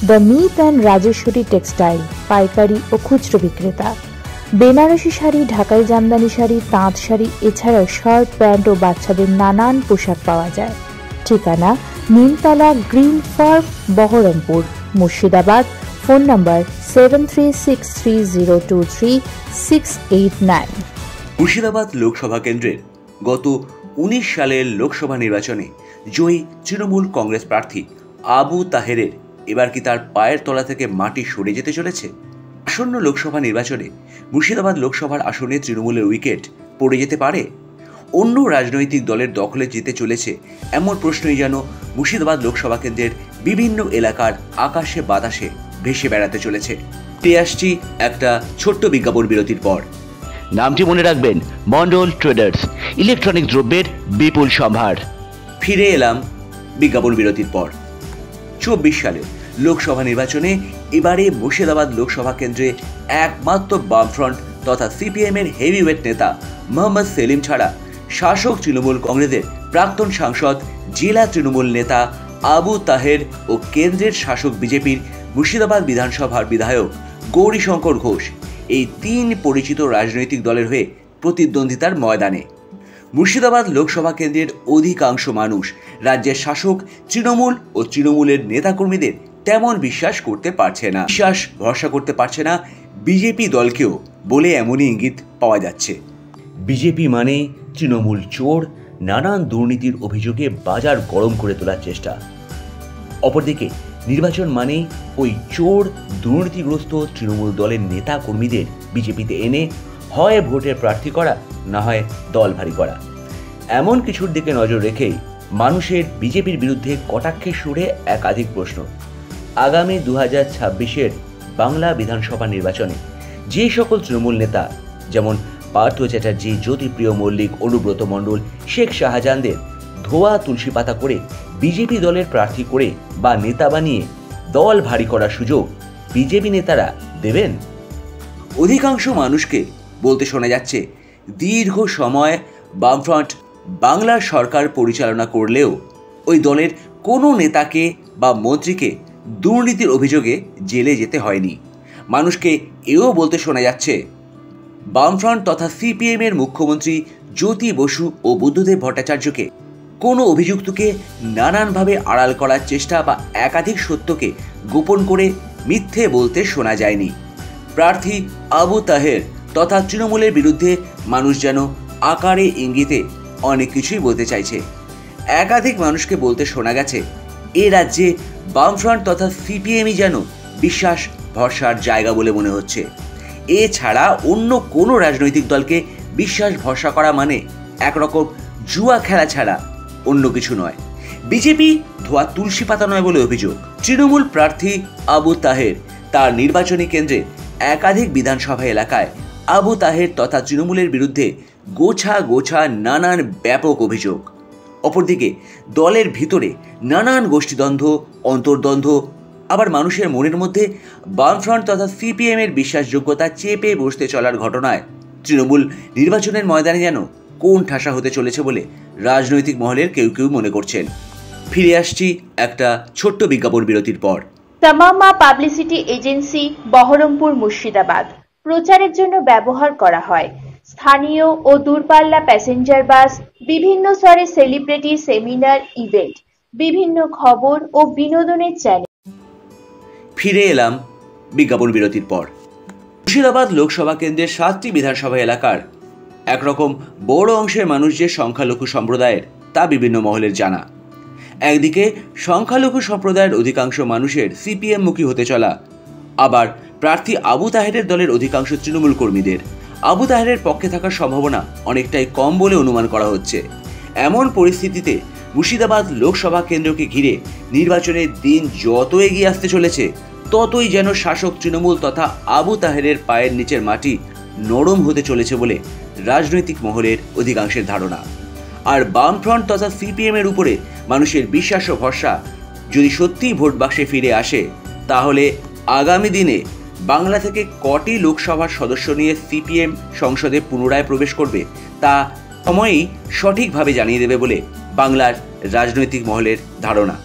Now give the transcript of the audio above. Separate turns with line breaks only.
The মিত and Rajeshwari textile, পাইকারি ও খুচরো বিক্রেতা। বেনারসি শাড়ি, ঢাকাই জামদানি শাড়ি, তাঁত শাড়ি এছাড়াও শার্ট, প্যান্ট ও বাচ্চাদের নানান পোশাক পাওয়া যায়। ঠিকানা Nimtala, green farm, Baharampur, Murshidabad. Phone নম্বর 7363023689।
মুর্শিদাবাদ লোকসভা কেন্দ্রের গত 19 সালের লোকসভা নির্বাচনে জয়ী তৃণমূল কংগ্রেস প্রার্থী আবু তাহেরের এবার কি তার পায়ের তলা থেকে মাটি সরে যেতে চলেছে? আসন্ন লোকসভা নির্বাচনে মুর্শিদাবাদ লোকসভার আসনে তৃণমূলের উইকেট পড়ে যেতে পারে? অন্য রাজনৈতিক দলের দখলে যেতে চলেছে এমন প্রশ্নই যেন মুর্শিদাবাদ লোকসভা কেন্দ্রের বিভিন্ন এলাকার আকাশে বাতাসে ভেসে বেড়াতে চলেছে। আসছি একটা ছোট্ট বিজ্ঞাপন বিরতির পর।
নামটি মনে রাখবেন, মন্ডল ট্রেডার্স, ইলেকট্রনিক দ্রব্যের বিপুল সম্ভার।
ফিরে এলাম বিজ্ঞাপন বিরতির পর। 24 সালে লোকসভা নির্বাচনে এবারে মুর্শিদাবাদ লোকসভা কেন্দ্রে একমাত্র বামফ্রন্ট তথা সিপিএম এর হেভিওয়েট নেতা মোহাম্মদ সেলিম ছাড়া শাসক তৃণমূল কংগ্রেসের প্রাক্তন সাংসদ, জেলা তৃণমূল নেতা আবু তাহের ও কেন্দ্রের শাসক বিজেপির মুর্শিদাবাদ বিধানসভার বিধায়ক গৌরীশঙ্কর ঘোষ, এই 3 পরিচিত রাজনৈতিক দলের হয়ে প্রতিদ্বন্দ্বিতার ময়দানে। মুর্শিদাবাদ লোকসভা কেন্দ্রের অধিকাংশ মানুষ রাজ্যের শাসক তৃণমূল ও তৃণমূলের নেতাকর্মীদের তেমন বিশ্বাস করতে পারছে না, ভরসা করতে পারছে না বিজেপি দলকেও বলে এমনই ইঙ্গিত পাওয়া যাচ্ছে। বিজেপি মানে তৃণমূল চোর, নানান দুর্নীতির অভিযোগে বাজার গরম করে তোলার চেষ্টা। অপরদিকে নির্বাচন মানেই ওই চোর দুর্নীতিগ্রস্ত তৃণমূল দলের নেতা কর্মীদের বিজেপিতে এনে হয় ভোটের প্রার্থী করা, না হয় দল ভারী করা। এমন কিছুর দিকে নজর রেখেই মানুষের বিজেপির বিরুদ্ধে কটাক্ষের সুরে একাধিক প্রশ্ন। আগামী 2026-এর বাংলা বিধানসভা নির্বাচনে যে সকল তৃণমূল নেতা, যেমন পার্থ চ্যাটার্জি, জ্যোতিপ্রিয় মল্লিক, অনুব্রত মণ্ডল, শেখ শাহজাহানদের ধোয়া তুলসী পাতা করে বিজেপি দলের প্রার্থী করে বা নেতা বানিয়ে দল ভারী করার সুযোগ বিজেপি নেতারা দেবেন? অধিকাংশ মানুষকে বলতে শোনা যাচ্ছে, দীর্ঘ সময় বামফ্রন্ট বাংলার সরকার পরিচালনা করলেও ওই দলের কোনো নেতাকে বা মন্ত্রীকে দুর্নীতির অভিযোগে জেলে যেতে হয়নি। মানুষকে এও বলতে শোনা যাচ্ছে, বামফ্রন্ট তথা সিপিএম এর মুখ্যমন্ত্রী জ্যোতি বসু ও বুদ্ধদেব ভট্টাচার্যকে কোনো অভিযুক্তকে নানানভাবে আড়াল করার চেষ্টা বা একাধিক সত্যকে গোপন করে মিথ্যে বলতে শোনা যায়নি। প্রার্থী আবু তাহের তথা তৃণমূলের বিরুদ্ধে মানুষ যেন আকারে ইঙ্গিতে অনেক কিছুই বলতে চাইছে। একাধিক মানুষকে বলতে শোনা গেছে, এ রাজ্যে বামফ্রন্ট তথা সিপিএমই যেন বিশ্বাস ভরসার জায়গা বলে মনে হচ্ছে। এছাড়া অন্য কোনো রাজনৈতিক দলকে বিশ্বাস ভরসা করা মানে একরকম জুয়া খেলা ছাড়া অন্য কিছু নয়। বিজেপি ধোয়া তুলসী পাতা নয় বলে অভিযোগ। তৃণমূল প্রার্থী আবু তাহের তার নির্বাচনী কেন্দ্রে একাধিক বিধানসভা এলাকায় আবু তাহের তথা তৃণমূলের বিরুদ্ধে গোছা গোছা নানান ব্যাপক অভিযোগ। অপরদিকে দলের ভিতরে নানান গোষ্ঠীদ্বন্দ্ব, অন্তর্দ্বন্দ্ব, আবার মানুষের মনের মধ্যে বামফ্রন্ট তথা সিপিএম এর বিশ্বাসযোগ্যতা চেপে বসতে চলার ঘটনায় তৃণমূল নির্বাচনের ময়দানে যেন কোন ঠাসা হতে চলেছে বলে রাজনৈতিক মহলের কেউ কেউ মনে করছেন। ফিরে আসছি একটা ছোট্ট বিজ্ঞাপন বিরতির পর।
তামাম্মা পাবলিসিটি এজেন্সি, বহরমপুর, মুর্শিদাবাদ প্রচারের জন্য ব্যবহার করা হয় স্থানীয় ও দূরপাল্লা প্যাসেঞ্জার বাস, বিভিন্ন স্তরে সেলিব্রিটি, সেমিনার, ইভেন্ট, বিভিন্ন খবর ও বিনোদনের চ্যানেল।
ফিরে এলাম বিজ্ঞাপন বিরতির পর। মুর্শিদাবাদ লোকসভা কেন্দ্রের 7টি বিধানসভা এলাকার একরকম বড় অংশের মানুষ যে সংখ্যালঘু সম্প্রদায়ের তা বিভিন্ন মহলের জানা। একদিকে সংখ্যালঘু সম্প্রদায়ের অধিকাংশ মানুষের সিপিএম মুখী হতে চলা, আবার প্রার্থী আবু তাহেরের দলের অধিকাংশ তৃণমূল কর্মীদের আবু তাহেরের পক্ষে থাকার সম্ভাবনা অনেকটাই কম বলে অনুমান করা হচ্ছে। এমন পরিস্থিতিতে মুর্শিদাবাদ লোকসভা কেন্দ্রকে ঘিরে নির্বাচনের দিন যত এগিয়ে আসতে চলেছে, ততই যেন শাসক তৃণমূল তথা আবু তাহেরের পায়ের নিচের মাটি নরম হতে চলেছে বলে রাজনৈতিক মহলের অধিকাংশের ধারণা। আর বামফ্রন্ট তথা সিপিএম এর উপরে মানুষের বিশ্বাস ও ভরসা যদি সত্যিই ভোট বাক্সে ফিরে আসে, তাহলে আগামী দিনে বাংলা থেকে কটি লোকসভার সদস্য নিয়ে সিপিএম সংসদে পুনরায় প্রবেশ করবে তা সময়ই সঠিকভাবে জানিয়ে দেবে বলে বাংলার রাজনৈতিক মহলের ধারণা।